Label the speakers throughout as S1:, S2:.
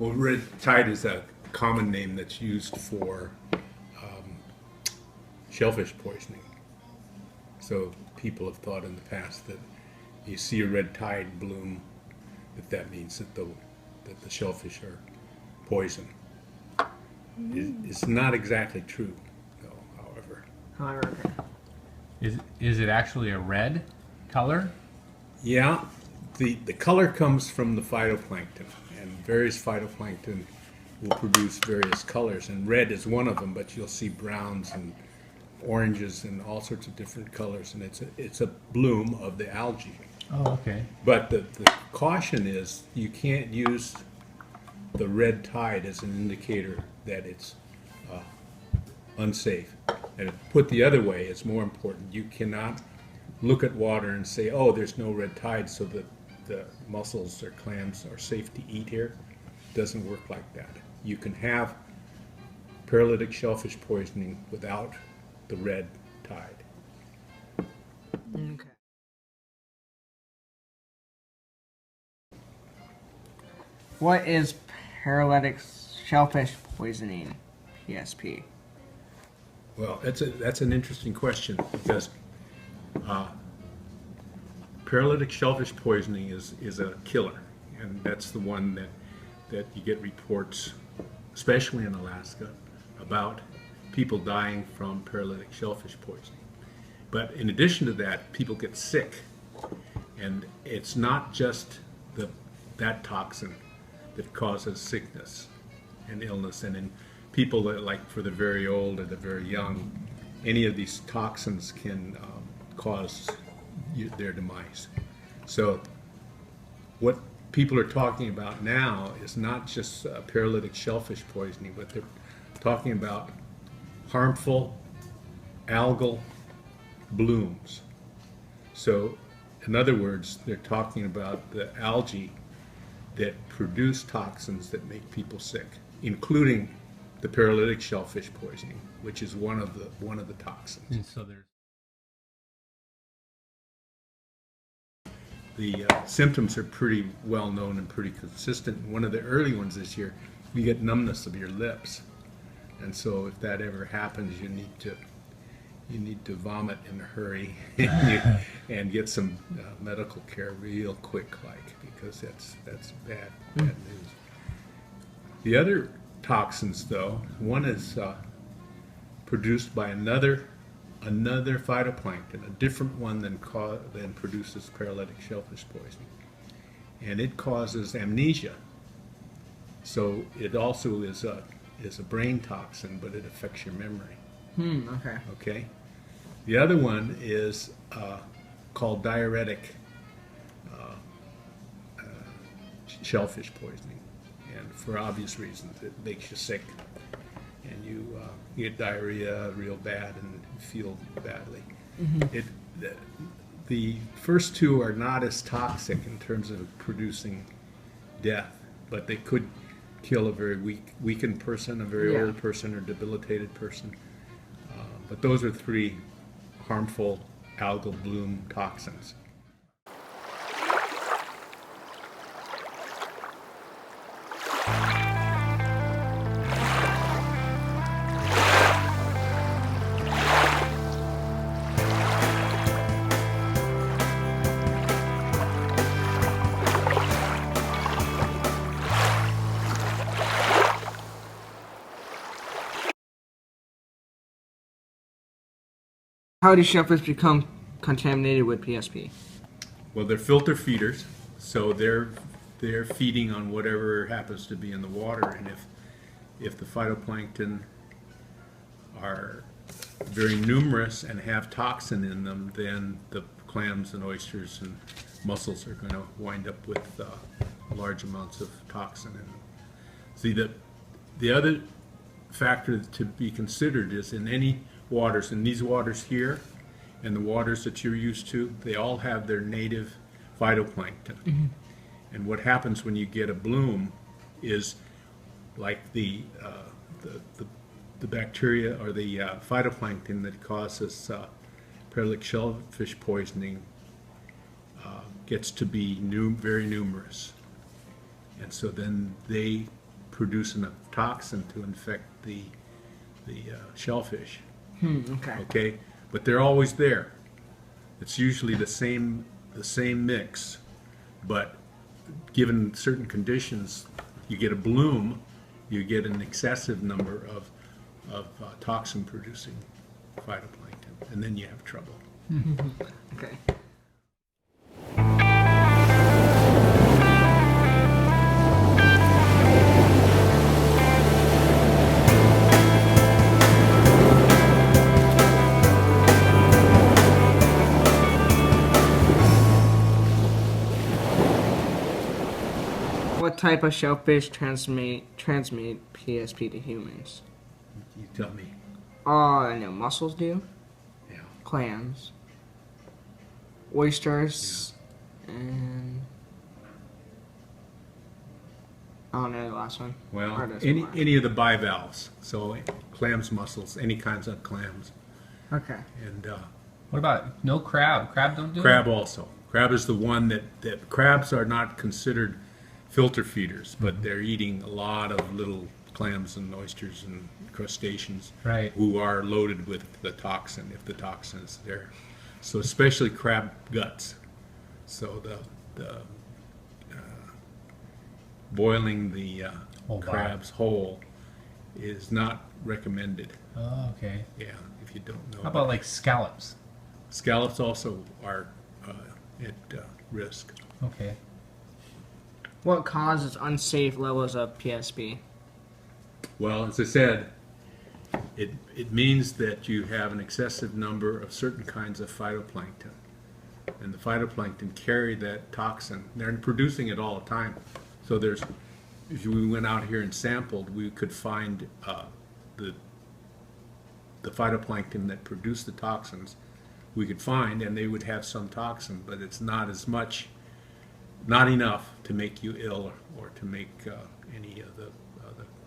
S1: Well, red tide is a common name that's used for shellfish poisoning. So people have thought in the past that you see a red tide bloom, that means that the shellfish are poisoned. It's not exactly true, though, however.
S2: Okay. Is it actually a red color?
S1: Yeah, the color comes from the phytoplankton, and various phytoplankton will produce various colors, and red is one of them, but you'll see browns and oranges and all sorts of different colors, and it's a bloom of the algae.
S2: Oh, okay.
S1: But the caution is you can't use the red tide as an indicator that it's unsafe. And put the other way, it's more important. You cannot look at water and say, oh, there's no red tide, so that the mussels or clams are safe to eat here. It doesn't work like that. You can have paralytic shellfish poisoning without the red tide.
S3: Okay. What is paralytic shellfish poisoning, PSP?
S1: Well, that's an interesting question, because paralytic shellfish poisoning is a killer, and that's the one that you get reports, especially in Alaska, about people dying from paralytic shellfish poisoning. But in addition to that, people get sick, and it's not just that toxin that causes sickness and illness. And in people that, like, for the very old or the very young, any of these toxins can cause their demise. So what people are talking about now is not just paralytic shellfish poisoning, but they're talking about harmful algal blooms. So in other words, they're talking about the algae that produce toxins that make people sick, including the paralytic shellfish poisoning, which is one of the toxins.
S2: And so there's
S1: the symptoms are pretty well known and pretty consistent. One of the early ones this year, you get numbness of your lips, and so if that ever happens, you need to vomit in a hurry and get some medical care real quick, because that's bad news. The other toxins, though, one is produced by another phytoplankton, a different one than produces paralytic shellfish poisoning, and it causes amnesia. So it also is a brain toxin, but it affects your memory.
S3: Okay.
S1: Okay. The other one is called diuretic shellfish poisoning, and for obvious reasons, it makes you sick, and you get diarrhea real bad and feel badly. The first two are not as toxic in terms of producing death, but they could kill a very weakened person, a very old person, or debilitated person. But those are three harmful algal bloom toxins.
S3: How do shellfish become contaminated with PSP?
S1: Well, they're filter feeders, so they're feeding on whatever happens to be in the water, and if the phytoplankton are very numerous and have toxin in them, then the clams and oysters and mussels are going to wind up with large amounts of toxin in them. See, the other factor to be considered is in any waters, in these waters here and the waters that you're used to, they all have their native phytoplankton. And what happens when you get a bloom is, like the bacteria or the phytoplankton that causes paralytic shellfish poisoning gets to be very numerous, and so then they produce enough toxin to infect the shellfish.
S3: Okay.
S1: Okay, but they're always there. It's usually the same mix, but given certain conditions, you get a bloom, you get an excessive number of toxin producing phytoplankton, and then you have trouble.
S3: Okay. What type of shellfish transmit PSP to humans?
S1: You tell me.
S3: I know mussels do,
S1: Yeah.
S3: clams, oysters, and I don't know the last one.
S1: Well,
S3: Or this
S1: any
S3: one.
S1: any of the bivalves, so clams, mussels, any kinds of clams,
S3: Okay.
S1: and
S2: What about no crab? Crab don't do
S1: crab
S2: it?
S1: also. Crab is the one that crabs are not considered filter feeders, but they're eating a lot of little clams and oysters and crustaceans,
S2: Right.
S1: who are loaded with the toxin if the toxin is there. So especially crab guts. So the boiling the
S2: Whole body.
S1: crabs whole is not recommended.
S2: Oh, okay.
S1: Yeah, if you don't know.
S2: How about like scallops?
S1: Scallops also are at risk.
S2: Okay.
S3: What causes unsafe levels of PSP?
S1: Well, as I said, it means that you have an excessive number of certain kinds of phytoplankton. And the phytoplankton carry that toxin. They're producing it all the time. So there's, if we went out here and sampled, we could find the phytoplankton that produce the toxins. We could find, and they would have some toxin, but it's not as much, not enough to make you ill or to make any of the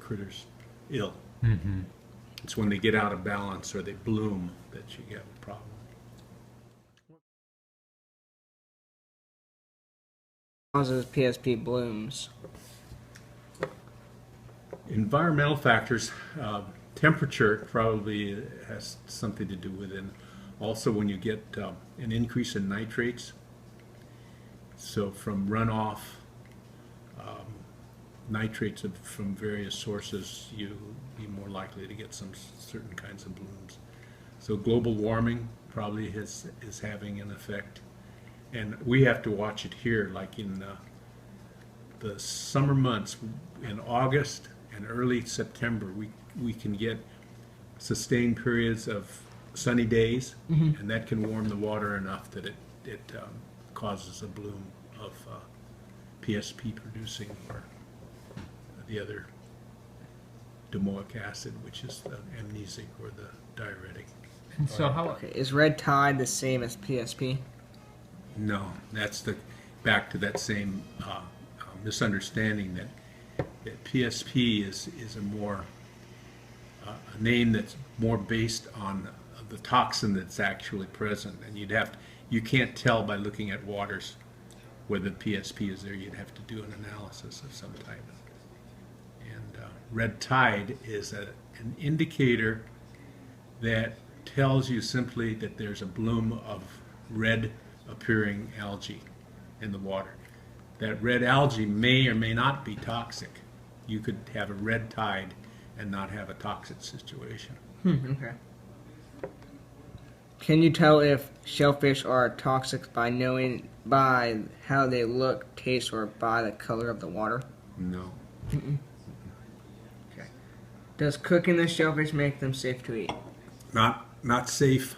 S1: critters ill.
S2: Mm-hmm.
S1: It's when they get out of balance or they bloom that you get a problem.
S3: Causes PSP blooms.
S1: Environmental factors, temperature probably has something to do with it. Also, when you get an increase in nitrates, so from runoff, nitrates from various sources, you'll be more likely to get some certain kinds of blooms. So global warming probably is having an effect. And we have to watch it here, like in the summer months, in August and early September, we can get sustained periods of sunny days, and that can warm the water enough that it causes a bloom of PSP producing, or the other domoic acid, which is the amnesic or the diuretic.
S2: And so how?
S3: Okay. Is red tide the same as PSP?
S1: No, that's back to that same misunderstanding that PSP is a more a name that's more based on the toxin that's actually present, and you can't tell by looking at waters whether the PSP is there. You'd have to do an analysis of some type. And red tide is an indicator that tells you simply that there's a bloom of red appearing algae in the water. That red algae may or may not be toxic. You could have a red tide and not have a toxic situation.
S3: Okay. Can you tell if shellfish are toxic by how they look, taste, or by the color of the water?
S1: No.
S3: Okay. Does cooking the shellfish make them safe to eat?
S1: Not safe.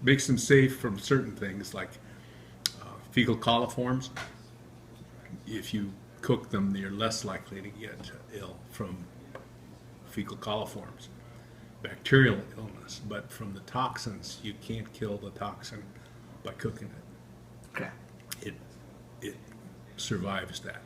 S1: Makes them safe from certain things like fecal coliforms. If you cook them, you're less likely to get ill from fecal coliforms, bacterial illness. But from the toxins, you can't kill the toxin by cooking it.
S3: Okay.
S1: It survives that.